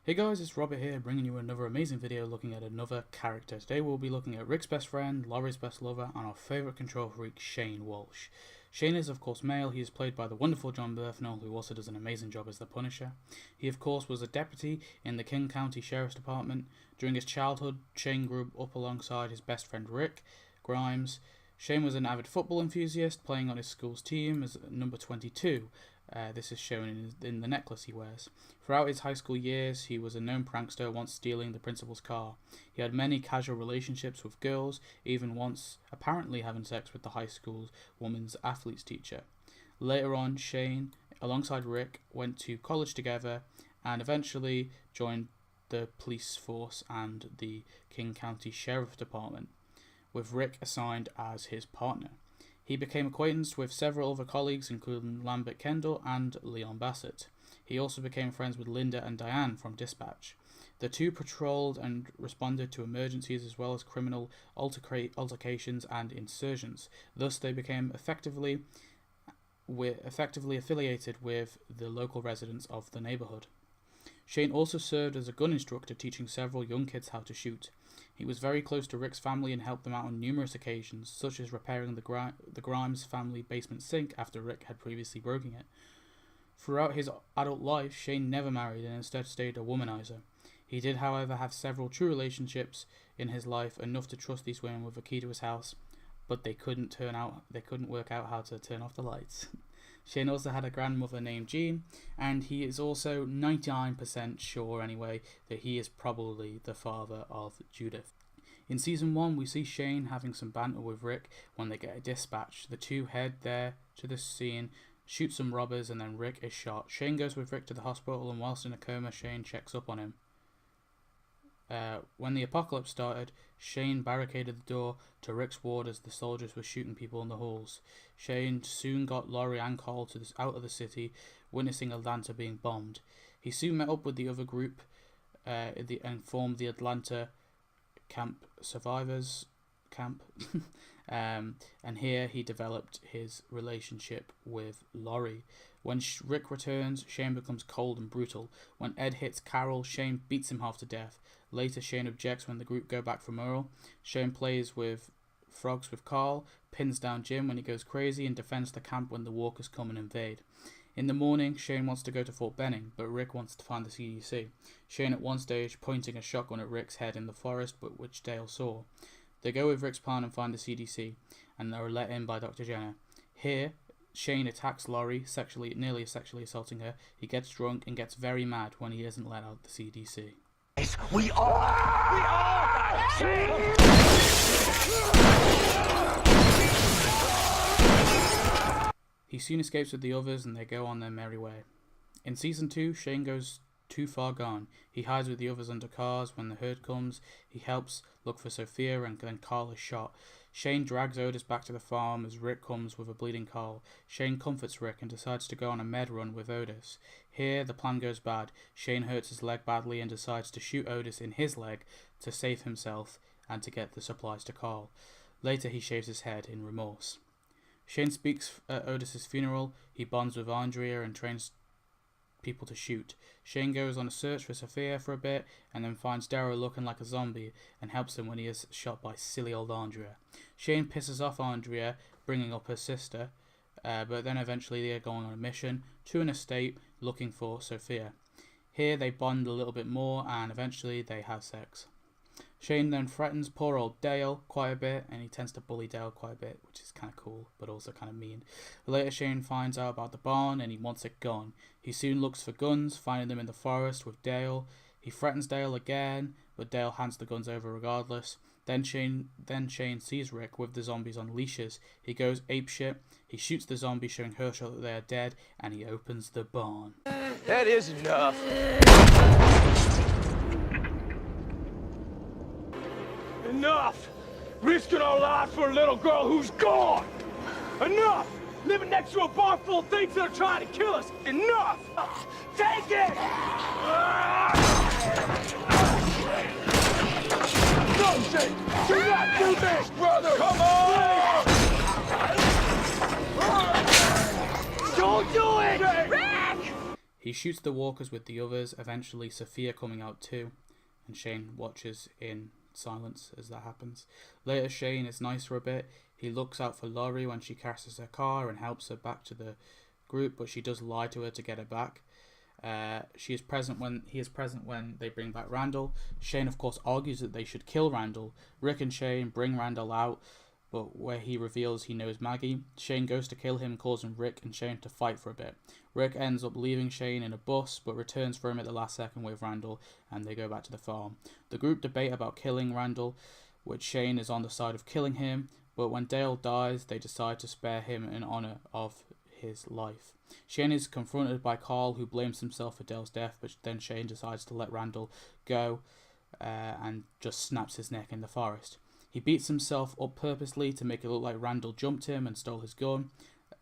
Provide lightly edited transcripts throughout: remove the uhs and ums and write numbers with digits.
Hey guys, it's Robert here, bringing you another amazing video looking at another character. Today we'll be looking at Rick's best friend, Laurie's best lover, and our favourite control freak, Shane Walsh. Shane is of course male. He is played by the wonderful John Berthnell, who also does an amazing job as the Punisher. He of course was a deputy in the King County Sheriff's Department. During his childhood, Shane grew up alongside his best friend Rick Grimes. Shane was an avid football enthusiast, playing on his school's team as number 22. This is shown in the necklace he wears. Throughout his high school years, he was a known prankster, once stealing the principal's car. He had many casual relationships with girls, even once apparently having sex with the high school women's athletes teacher. Later on, Shane, alongside Rick, went to college together and eventually joined the police force and the King County Sheriff's Department, with Rick assigned as his partner. He became acquainted with several other colleagues, including Lambert Kendall and Leon Bassett. He also became friends with Linda and Diane from Dispatch. The two patrolled and responded to emergencies as well as criminal altercations and insurgents. Thus, they became effectively affiliated with the local residents of the neighborhood. Shane also served as a gun instructor, teaching several young kids how to shoot. He was very close to Rick's family and helped them out on numerous occasions, such as repairing the Grimes family basement sink after Rick had previously broken it. Throughout his adult life, Shane never married and instead stayed a womanizer. He did, however, have several true relationships in his life, enough to trust these women with a key to his house, but they couldn't work out how to turn off the lights. Shane also had a grandmother named Jean, and he is also 99% sure anyway that he is probably the father of Judith. In season 1, we see Shane having some banter with Rick when they get a dispatch. The two head there to the scene, shoot some robbers, and then Rick is shot. Shane goes with Rick to the hospital, and whilst in a coma, Shane checks up on him. When the apocalypse started, Shane barricaded the door to Rick's ward as the soldiers were shooting people in the halls. Shane soon got Laurie and Cole out of the city, witnessing Atlanta being bombed. He soon met up with the other group and formed the Atlanta Camp Survivors Camp. And here he developed his relationship with Laurie. When Rick returns, Shane becomes cold and brutal. When Ed hits Carol, Shane beats him half to death. Later, Shane objects when the group go back for Merle. Shane plays with frogs with Carl, pins down Jim when he goes crazy, and defends the camp when the walkers come and invade. In the morning, Shane wants to go to Fort Benning, but Rick wants to find the CDC. Shane at one stage pointing a shotgun at Rick's head in the forest, but which Dale saw. They go with Rick's plan and find the CDC, and are let in by Dr. Jenner. Here, Shane attacks Laurie, nearly sexually assaulting her. He gets drunk and gets very mad when he isn't let out the CDC. We all Shane! He soon escapes with the others and they go on their merry way. In season 2, Shane goes too far gone. He hides with the others under cars. When the herd comes, he helps look for Sophia, and then Carl is shot. Shane drags Otis back to the farm as Rick comes with a bleeding Carl. Shane comforts Rick and decides to go on a med run with Otis. Here, the plan goes bad. Shane hurts his leg badly and decides to shoot Otis in his leg to save himself and to get the supplies to Carl. Later, he shaves his head in remorse. Shane speaks at Otis's funeral. He bonds with Andrea and trains people to shoot. Shane goes on a search for Sophia for a bit and then finds Daryl looking like a zombie and helps him when he is shot by silly old Andrea. Shane pisses off Andrea, bringing up her sister, but then eventually they are going on a mission to an estate looking for Sophia. Here they bond a little bit more and eventually they have sex. Shane then threatens poor old Dale quite a bit, and he tends to bully Dale quite a bit, which is kind of cool, but also kind of mean. Later, Shane finds out about the barn, and he wants it gone. He soon looks for guns, finding them in the forest with Dale. He threatens Dale again, but Dale hands the guns over regardless. Then Shane sees Rick with the zombies on leashes. He goes apeshit. He shoots the zombie, showing Herschel that they are dead, and he opens the barn. That is enough. Enough! Risking our lives for a little girl who's gone! Enough! Living next to a barn full of things that are trying to kill us! Enough! Take it! No, Shane! Do not do this, brother! Come on! Don't do it! Rick! He shoots the walkers with the others, eventually Sophia coming out too, and Shane watches in silence as that happens. Later, Shane is nice for a bit. He looks out for Laurie when she crashes her car and helps her back to the group, but she does lie to her to get her back. He is present when they bring back Randall. Shane, of course, argues that they should kill Randall. Rick and Shane bring Randall out, but where he reveals he knows Maggie, Shane goes to kill him, causing Rick and Shane to fight for a bit. Rick ends up leaving Shane in a bus, but returns for him at the last second with Randall, and they go back to the farm. The group debate about killing Randall, which Shane is on the side of killing him, but when Dale dies, they decide to spare him in honor of his life. Shane is confronted by Carl, who blames himself for Dale's death, but then Shane decides to let Randall go and just snaps his neck in the forest. He beats himself up purposely to make it look like Randall jumped him and stole his gun.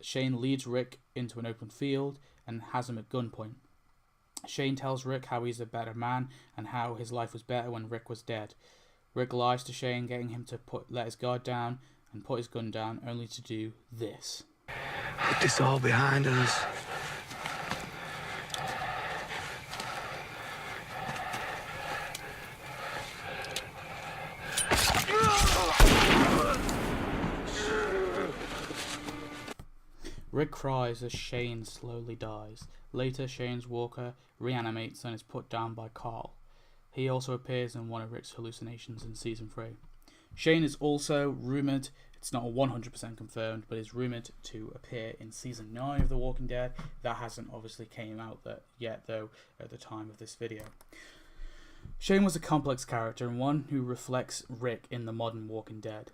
Shane leads Rick into an open field and has him at gunpoint. Shane tells Rick how he's a better man and how his life was better when Rick was dead. Rick lies to Shane, getting him to let his guard down and put his gun down, only to do this. Put this all behind us. Rick cries as Shane slowly dies. Later, Shane's walker reanimates and is put down by Carl. He also appears in one of Rick's hallucinations in Season 3. Shane is also rumoured, it's not 100% confirmed, but is rumoured to appear in Season 9 of The Walking Dead. That hasn't obviously came out yet, though, at the time of this video. Shane was a complex character and one who reflects Rick in the modern Walking Dead.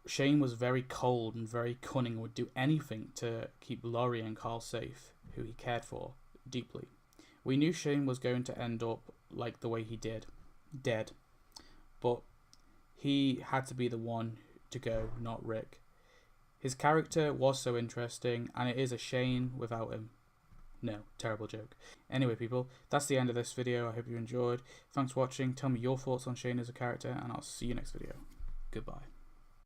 Shane was very cold and very cunning and would do anything to keep Laurie and Carl safe, who he cared for deeply. We knew Shane was going to end up like the way he did, dead. But he had to be the one to go, not Rick. His character was so interesting, and it is a Shane without him. No, terrible joke. Anyway, people, that's the end of this video. I hope you enjoyed. Thanks for watching. Tell me your thoughts on Shane as a character, and I'll see you next video. Goodbye.